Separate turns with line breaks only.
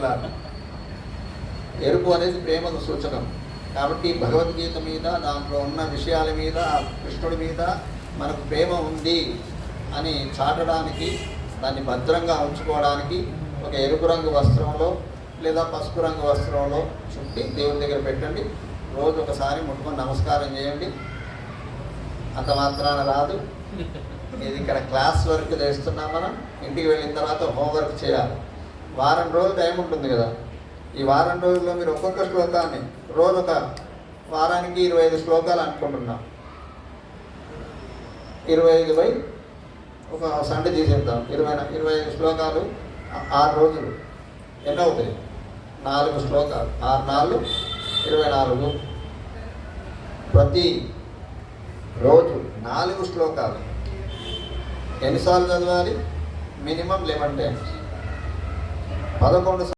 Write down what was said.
పిల్లలు. ఎరుపు అనేది ప్రేమకు సూచకం. కాబట్టి భగవద్గీత మీద, దాంట్లో ఉన్న విషయాల మీద, కృష్ణుడి మీద మనకు ప్రేమ ఉంది అని చాటడానికి, దాన్ని భద్రంగా ఉంచుకోవడానికి ఒక ఎరుపు రంగు వస్త్రంలో లేదా పసుపు రంగు వస్త్రంలో చుట్టి దేవుని దగ్గర పెట్టండి. రోజు ఒకసారి ముట్టుకొని నమస్కారం చేయండి. అంత మాత్రాన రాదు. ఇది ఇక్కడ క్లాస్ వర్క్ చేస్తున్నాం. మనం ఇంటికి వెళ్ళిన తర్వాత హోంవర్క్ చేయాలి. వారం రోజులు టైం ఉంటుంది కదా. ఈ వారం రోజుల్లో మీరు ఒక్కొక్క శ్లోకాన్ని రోజు ఒక వారానికి 25 శ్లోకాలు అనుకుంటున్నాం. 25 బై ఒక సండే చేసేద్దాం. 25 శ్లోకాలు 6 రోజులు ఎన్ని అవుతాయి? 4 శ్లోకాలు. 6 4 24. ప్రతి రోజు 4 శ్లోకాలు. ఎన్నిసార్లు చదవాలి? Minimum 11 times. 11